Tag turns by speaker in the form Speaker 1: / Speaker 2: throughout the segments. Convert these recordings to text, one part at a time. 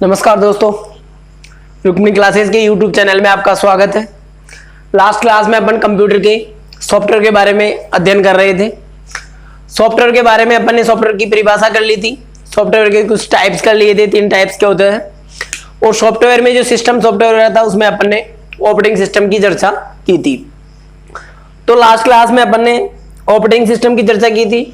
Speaker 1: नमस्कार दोस्तों, रुक्मिणी क्लासेस के यूट्यूब चैनल में आपका स्वागत है। लास्ट क्लास में अपन कंप्यूटर के सॉफ्टवेयर के बारे में अध्ययन कर रहे थे। सॉफ्टवेयर के बारे में अपन ने सॉफ्टवेयर की परिभाषा कर ली थी, सॉफ्टवेयर के कुछ टाइप्स कर लिए थे, 3 टाइप्स के होते हैं। और सॉफ्टवेयर में जो सिस्टम सॉफ्टवेयर रहता है उसमें अपन ने ऑपरेटिंग सिस्टम की चर्चा की थी। तो लास्ट क्लास में अपन ने ऑपरेटिंग सिस्टम की चर्चा की थी।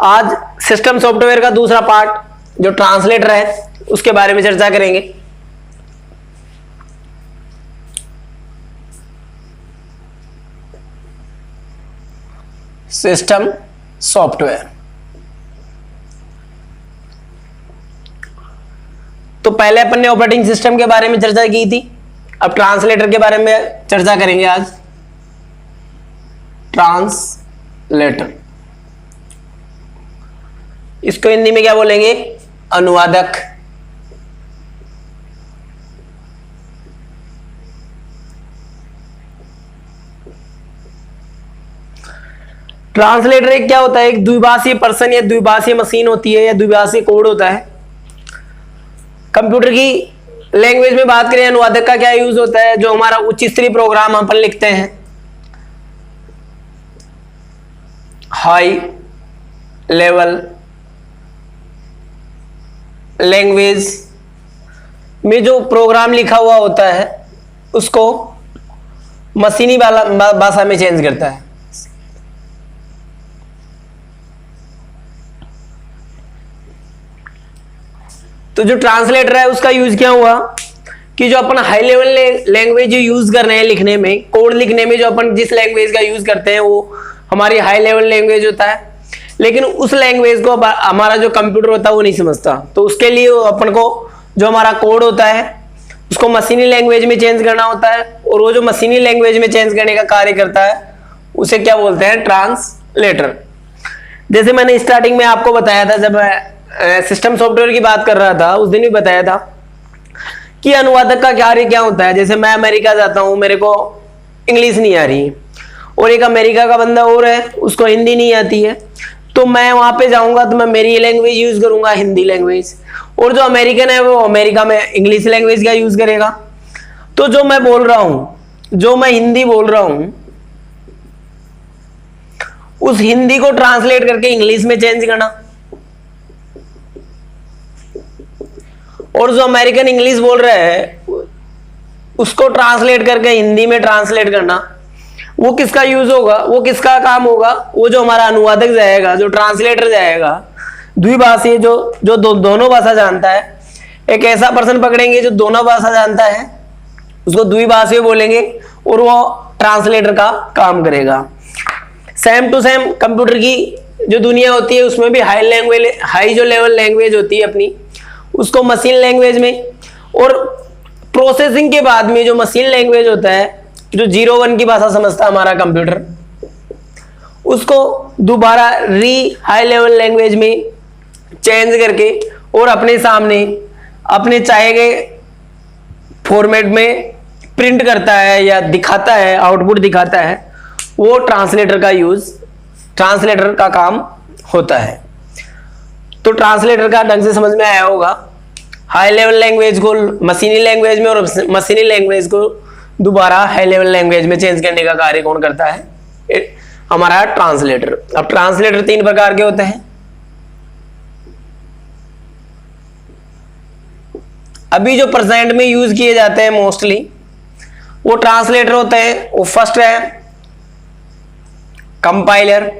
Speaker 1: आज सिस्टम सॉफ्टवेयर का दूसरा पार्ट जो ट्रांसलेटर है उसके बारे में चर्चा करेंगे। System software. तो पहले अपन ने ऑपरेटिंग सिस्टम के बारे में चर्चा की थी, अब ट्रांसलेटर के बारे में चर्चा करेंगे आज। ट्रांसलेटर, इसको हिंदी में क्या बोलेंगे? अनुवादक। ट्रांसलेटर एक क्या होता है? एक द्विभाषीय पर्सन या द्विभाषीय मशीन होती है या द्विभाषीय कोड होता है। कंप्यूटर की लैंग्वेज में बात करें, अनुवादक का क्या यूज होता है? जो हमारा उच्च स्तरीय प्रोग्राम अपन लिखते हैं, हाई लेवल लैंग्वेज में जो प्रोग्राम लिखा हुआ होता है उसको मशीनी भाषा में चेंज करता है। तो जो ट्रांसलेटर है उसका यूज क्या हुआ कि जो अपन हाई लेवल लैंग्वेज यूज कर रहे हैं लिखने में, कोड लिखने में, जो अपन जिस लैंग्वेज का यूज करते हैं वो हमारी हाई लेवल लैंग्वेज होता है, लेकिन उस लैंग्वेज को हमारा जो कंप्यूटर होता है वो नहीं समझता। तो उसके लिए अपन को जो हमारा कोड होता है उसको मशीनी लैंग्वेज में चेंज करना होता है, और वो जो मशीनी लैंग्वेज में चेंज करने का कार्य करता है उसे क्या बोलते हैं? ट्रांसलेटर। जैसे मैंने स्टार्टिंग में आपको बताया था, जब सिस्टम सॉफ्टवेयर की बात कर रहा था उस दिन भी बताया था कि अनुवादक का कार्य क्या होता है। जैसे मैं अमेरिका जाता हूं, मेरे को इंग्लिश नहीं आ रही, और एक अमेरिका का बंदा और है उसको हिंदी नहीं आती है, तो मैं वहां पे जाऊंगा तो मैं मेरी लैंग्वेज यूज करूंगा, हिंदी लैंग्वेज, और जो अमेरिकन है वो अमेरिका में इंग्लिश लैंग्वेज का यूज करेगा। तो जो मैं बोल रहा हूं, जो मैं हिंदी बोल रहा हूं, उस हिंदी को ट्रांसलेट करके इंग्लिश में चेंज करना, और जो अमेरिकन इंग्लिश बोल रहा है उसको ट्रांसलेट करके हिंदी में ट्रांसलेट करना, वो किसका यूज होगा? वो किसका काम होगा? वो जो हमारा अनुवादक जाएगा, जो ट्रांसलेटर जाएगा, द्विभाषी, जो दोनों भाषा जानता है। एक ऐसा पर्सन पकड़ेंगे जो दोनों भाषा जानता है, उसको द्विभाषी बोलेंगे, और वो ट्रांसलेटर का काम करेगा। सेम टू सेम कंप्यूटर की जो दुनिया होती है उसमें भी हाई जो लेवल लैंग्वेज होती है अपनी, उसको मशीन लैंग्वेज में, और प्रोसेसिंग के बाद में जो मशीन लैंग्वेज होता है, जो 0-1 की भाषा समझता है हमारा कंप्यूटर, उसको दोबारा हाई लेवल लैंग्वेज में चेंज करके और अपने सामने अपने चाहे गए फॉर्मेट में प्रिंट करता है या दिखाता है, आउटपुट दिखाता है। वो ट्रांसलेटर का काम होता है। तो ट्रांसलेटर का ढंग से समझ में आया होगा। हाई लेवल लैंग्वेज को मशीनी लैंग्वेज में और मशीनी लैंग्वेज को दोबारा हाई लेवल लैंग्वेज में चेंज करने का कार्य कौन करता है? हमारा ट्रांसलेटर। अब ट्रांसलेटर 3 प्रकार के होते हैं। अभी जो प्रेजेंट में यूज किए जाते हैं मोस्टली वो ट्रांसलेटर होते हैं। वो फर्स्ट है कंपाइलर।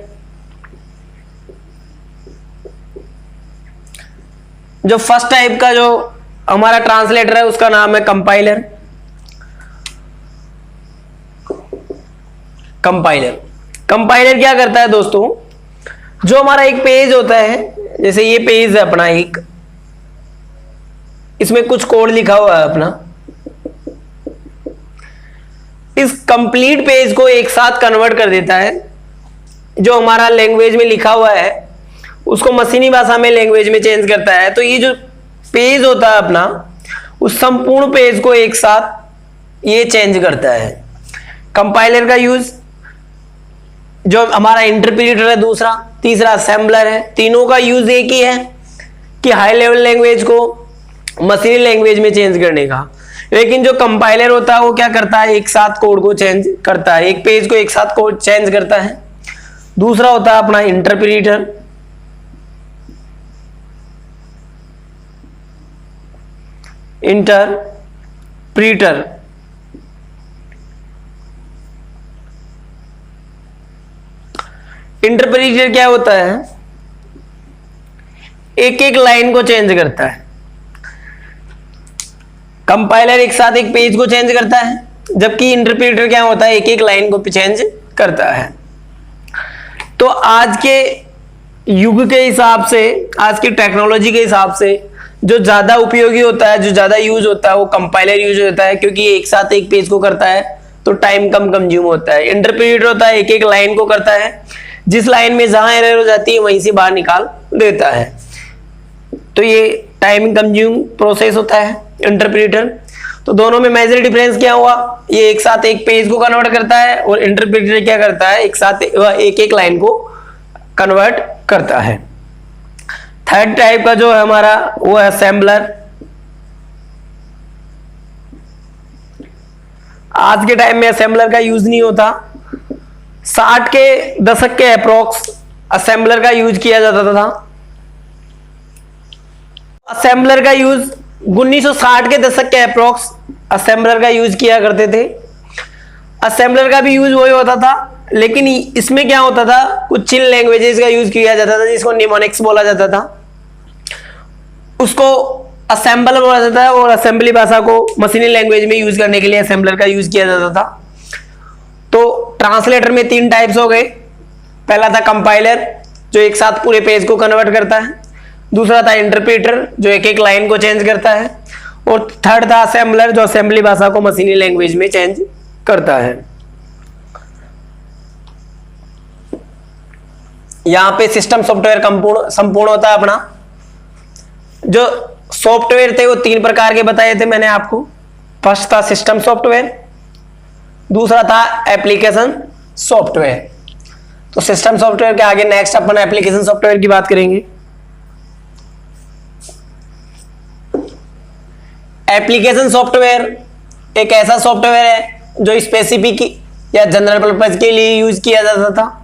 Speaker 1: जो फर्स्ट टाइप का जो हमारा ट्रांसलेटर है उसका नाम है कंपाइलर। कंपाइलर क्या करता है दोस्तों? जो हमारा एक पेज होता है, जैसे ये पेज है अपना एक, इसमें कुछ कोड लिखा हुआ है अपना, इस कंप्लीट पेज को एक साथ कन्वर्ट कर देता है। जो हमारा लैंग्वेज में लिखा हुआ है उसको मशीनी भाषा में लैंग्वेज में चेंज करता है। तो ये जो पेज होता है अपना, उस संपूर्ण पेज को एक साथ ये चेंज करता है। कंपाइलर का यूज जो हमारा इंटरप्रीटर है दूसरा, तीसरा असेंबलर है, तीनों का यूज एक ही है कि हाई लेवल लैंग्वेज को मशीनी लैंग्वेज में चेंज करने का। लेकिन जो कंपाइलर होता है वो क्या करता है, एक साथ कोड को चेंज करता है, एक पेज को एक साथ कोड चेंज करता है। दूसरा होता है अपना इंटरप्रीटर। इंटरप्रीटर इंटरप्रीटर क्या होता है, एक एक लाइन को चेंज करता है। कंपाइलर एक साथ एक पेज को चेंज करता है, जबकि इंटरप्रीटर क्या होता है, एक एक लाइन को चेंज करता है। तो आज के युग के हिसाब से, आज की टेक्नोलॉजी के हिसाब से जो ज्यादा उपयोगी होता है, जो ज्यादा यूज होता है, वो कंपाइलर यूज होता है, क्योंकि एक साथ एक पेज को करता है तो टाइम कम कंज्यूम होता है। इंटरप्रीटर होता है, एक एक लाइन को करता है, जिस लाइन में जहां एरर हो जाती है वहीं से बाहर निकाल देता है। तो ये टाइम कंज्यूम प्रोसेस होता है इंटरप्रीटर। तो दोनों में मेजर डिफरेंस क्या हुआ, ये एक साथ एक पेज को कन्वर्ट करता है और इंटरप्रीटर क्या करता है, एक साथ एक एक लाइन को कन्वर्ट करता है। थर्ड टाइप का जो है हमारा वो है असेंबलर। आज के टाइम में असेंबलर का यूज नहीं होता। 60 के दशक के अप्रोक्स असेंबलर का यूज किया जाता था। असेंबलर का यूज 1960 के दशक के अप्रोक्स असेंबलर का यूज किया करते थे। असेंबलर का भी यूज वही होता था, लेकिन इसमें क्या होता था, कुछ चिल लैंग्वेजेस का यूज किया जाता था, जिसको निमोनिक्स बोला जाता था, उसको असेंबलर बोला जाता है। और असेंबली भाषा को मशीनी लैंग्वेज में यूज करने के लिए असेंबलर का यूज किया जाता था। तो ट्रांसलेटर में 3 टाइप्स हो गए। पहला था कंपाइलर, जो एक साथ पूरे पेज को कन्वर्ट करता है। दूसरा था इंटरप्रीटर, जो एक एक लाइन को चेंज करता है। और थर्ड था असेंबलर, जो असेंबली भाषा को मशीनी लैंग्वेज में चेंज करता है। यहां पे सिस्टम सॉफ्टवेयर संपूर्ण होता है अपना। जो सॉफ्टवेयर थे वो 3 प्रकार के बताए थे मैंने आपको। फर्स्ट था सिस्टम सॉफ्टवेयर, दूसरा था एप्लीकेशन सॉफ्टवेयर। तो सिस्टम सॉफ्टवेयर के आगे नेक्स्ट अपन एप्लीकेशन सॉफ्टवेयर की बात करेंगे। एप्लीकेशन सॉफ्टवेयर एक ऐसा सॉफ्टवेयर है जो स्पेसिफिक या जनरल पर्पज के लिए यूज किया जाता था।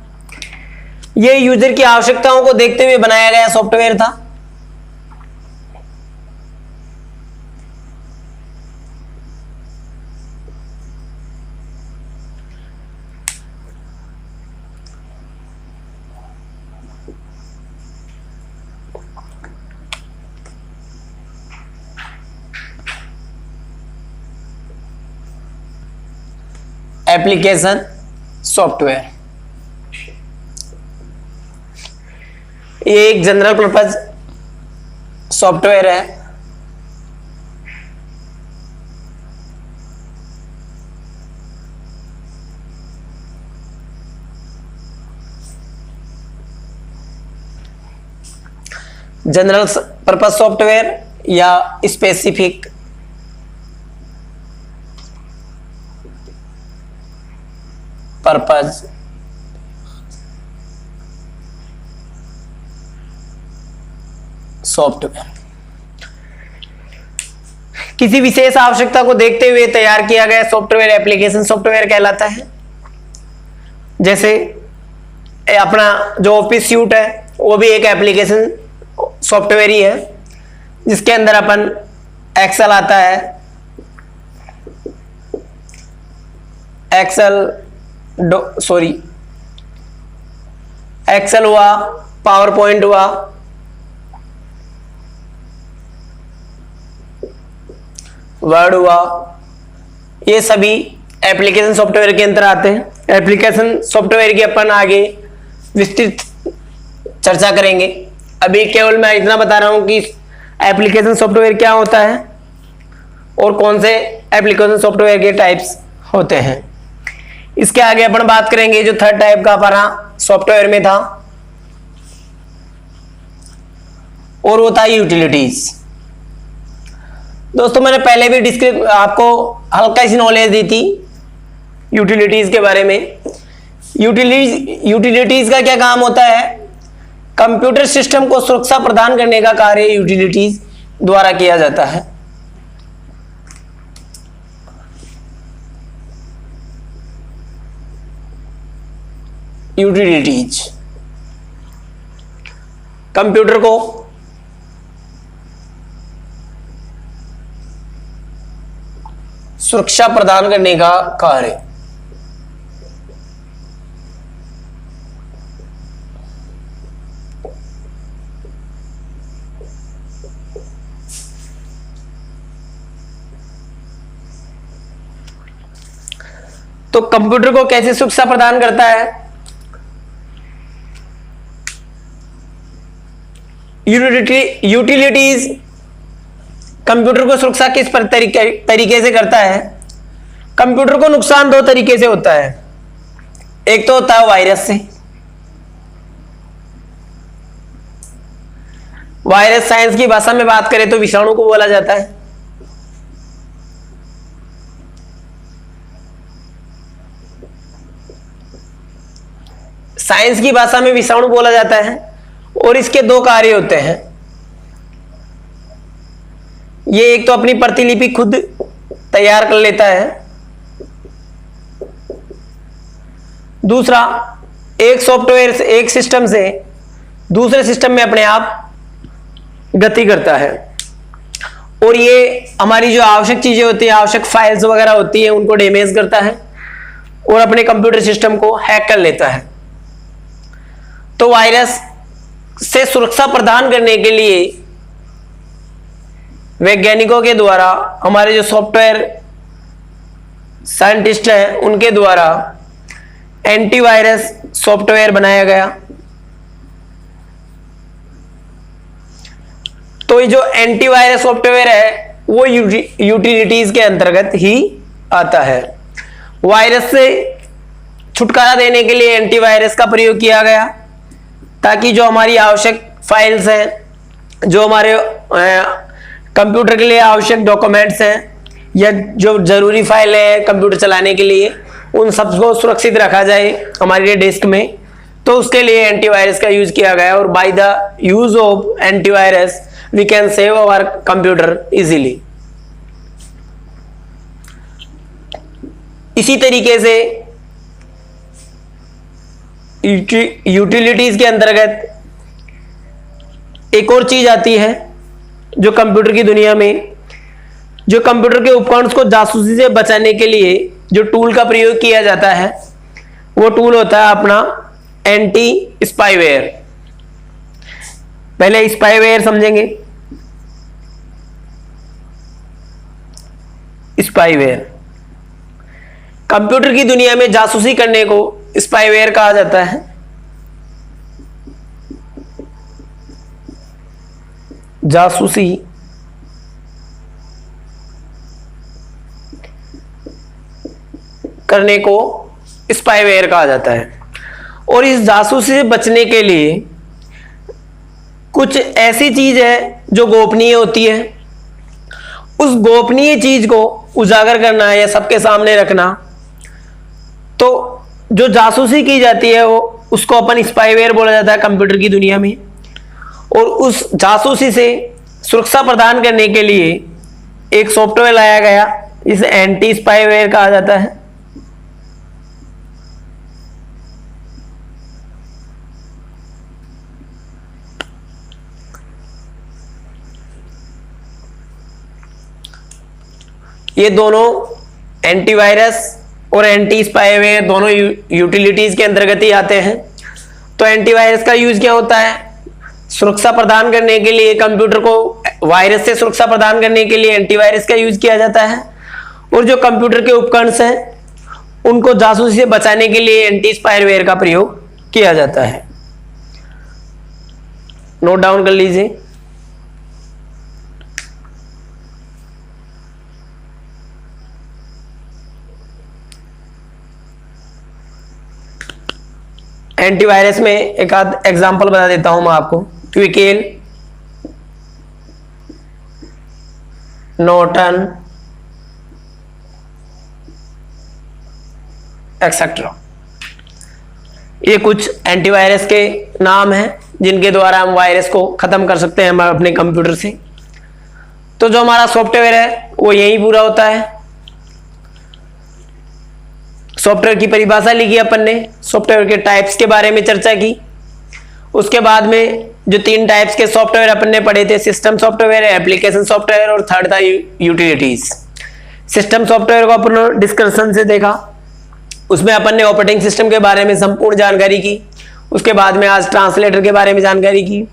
Speaker 1: यह यूजर की आवश्यकताओं को देखते हुए बनाया गया सॉफ्टवेयर था। एप्लीकेशन सॉफ्टवेयर ये एक जनरल पर्पज सॉफ्टवेयर है। जनरल पर्पज सॉफ्टवेयर या स्पेसिफिक पर्पज सॉफ्टवेयर किसी विशेष आवश्यकता को देखते हुए तैयार किया गया सॉफ्टवेयर एप्लीकेशन सॉफ्टवेयर कहलाता है। जैसे अपना जो ऑफिस सूट है वो भी एक एप्लीकेशन सॉफ्टवेयर ही है, जिसके अंदर अपन एक्सेल आता है, एक्सेल हुआ, पावर पॉइंट हुआ, वर्ड हुआ, ये सभी एप्लीकेशन सॉफ्टवेयर के अंदर आते हैं। एप्लीकेशन सॉफ्टवेयर की अपन आगे विस्तृत चर्चा करेंगे। अभी केवल मैं इतना बता रहा हूं कि एप्लीकेशन सॉफ्टवेयर क्या होता है और कौन से एप्लीकेशन सॉफ्टवेयर के टाइप्स होते हैं। इसके आगे अपन बात करेंगे जो थर्ड टाइप का अपना सॉफ्टवेयर में था, और वो था यूटिलिटीज। दोस्तों मैंने पहले भी आपको हल्का सी नॉलेज दी थी यूटिलिटीज के बारे में। यूटिलिटीज का क्या काम होता है, कंप्यूटर सिस्टम को सुरक्षा प्रदान करने का कार्य यूटिलिटीज द्वारा किया जाता है। यूटिलिटीज कंप्यूटर को सुरक्षा प्रदान करने का कार्य। तो कंप्यूटर को कैसे सुरक्षा प्रदान करता है? यूटिलिटीज कंप्यूटर को सुरक्षा किस तरीके से करता है? कंप्यूटर को नुकसान दो तरीके से होता है। एक तो होता है वायरस से। वायरस साइंस की भाषा में बात करें तो विषाणु को बोला जाता है। साइंस की भाषा में विषाणु बोला जाता है और इसके दो कार्य होते हैं। ये एक तो अपनी प्रतिलिपि खुद तैयार कर लेता है, दूसरा एक सॉफ्टवेयर से, एक सिस्टम से दूसरे सिस्टम में अपने आप गति करता है। और ये हमारी जो आवश्यक चीजें होती है, आवश्यक फाइल्स वगैरह होती है, उनको डैमेज करता है और अपने कंप्यूटर सिस्टम को हैक कर लेता है। तो वायरस से सुरक्षा प्रदान करने के लिए वैज्ञानिकों के द्वारा, हमारे जो सॉफ्टवेयर साइंटिस्ट हैं उनके द्वारा एंटीवायरस सॉफ्टवेयर बनाया गया। तो ये जो एंटीवायरस सॉफ्टवेयर है वो यूटिलिटीज के अंतर्गत ही आता है। वायरस से छुटकारा देने के लिए एंटीवायरस का प्रयोग किया गया ताकि जो हमारी आवश्यक फाइल्स हैं, जो हमारे कंप्यूटर के लिए आवश्यक डॉक्यूमेंट्स हैं या जो जरूरी फाइल है कंप्यूटर चलाने के लिए, उन सबको सुरक्षित रखा जाए हमारे डिस्क में। तो उसके लिए एंटीवायरस का यूज किया गया और by the use of antivirus we can save our computer easily. इसी तरीके से यूटिलिटीज के अंतर्गत एक और चीज आती है जो कंप्यूटर की दुनिया में, जो कंप्यूटर के उपकरणों को जासूसी से बचाने के लिए जो टूल का प्रयोग किया जाता है, वो टूल होता है अपना एंटी स्पाईवेयर। पहले स्पाईवेयर समझेंगे। स्पाईवेयर कंप्यूटर की दुनिया में जासूसी करने को स्पाईवेयर कहा जाता है। जासूसी करने को स्पाईवेयर कहा जाता है। और इस जासूसी से बचने के लिए कुछ ऐसी चीज है जो गोपनीय होती है। उस गोपनीय चीज को उजागर करना या सबके सामने रखना, तो जो जासूसी की जाती है वो उसको अपन स्पाईवेयर बोला जाता है कंप्यूटर की दुनिया में। और उस जासूसी से सुरक्षा प्रदान करने के लिए एक सॉफ्टवेयर लाया गया जिसे एंटी स्पाईवेयर कहा जाता है। ये दोनों एंटीवायरस और एंटी स्पाईवेयर दोनों यूटिलिटीज के अंतर्गत ही आते हैं। तो एंटीवायरस का यूज क्या होता है? सुरक्षा प्रदान करने के लिए, कंप्यूटर को वायरस से सुरक्षा प्रदान करने के लिए एंटीवायरस का यूज किया जाता है। और जो कंप्यूटर के उपकरण हैं उनको जासूसी से बचाने के लिए एंटी स्पाईवेयर का प्रयोग किया जाता है। नोट डाउन कर लीजिए। एंटीवायरस में एक आध एग्जांपल बता देता हूं मैं आपको। ट्विकेल, नॉर्टन, एक्सेट्रा, ये कुछ एंटीवायरस के नाम हैं जिनके द्वारा हम वायरस को खत्म कर सकते हैं अपने कंप्यूटर से। तो जो हमारा सॉफ्टवेयर है वो यही पूरा होता है। सॉफ्टवेयर की परिभाषा लिखी अपन ने, सॉफ्टवेयर के टाइप्स के बारे में चर्चा की। उसके बाद में जो 3 टाइप्स के सॉफ्टवेयर अपन ने पढ़े थे, सिस्टम सॉफ्टवेयर, एप्लीकेशन सॉफ्टवेयर और थर्ड था यूटिलिटीज। सिस्टम सॉफ्टवेयर को अपन डिस्कशन से देखा, उसमें अपन ने ऑपरेटिंग सिस्टम के बारे में संपूर्ण जानकारी की। उसके बाद में आज ट्रांसलेटर के बारे में जानकारी की।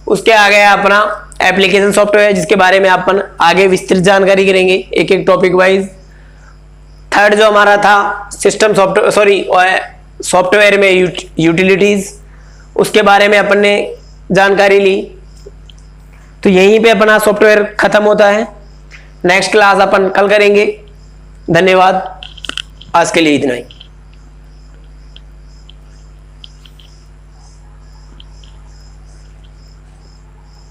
Speaker 1: उसके आगे अपना एप्लीकेशन सॉफ्टवेयर, जिसके बारे में अपन आगे विस्तृत जानकारी करेंगे एक एक टॉपिक वाइज। थर्ड जो हमारा था सिस्टम सॉफ्टवेयर, सॉफ्टवेयर में यूटिलिटीज, उसके बारे में अपन ने जानकारी ली। तो यहीं पे अपना सॉफ्टवेयर खत्म होता है। नेक्स्ट क्लास अपन कल करेंगे। धन्यवाद, आज के लिए इतना ही।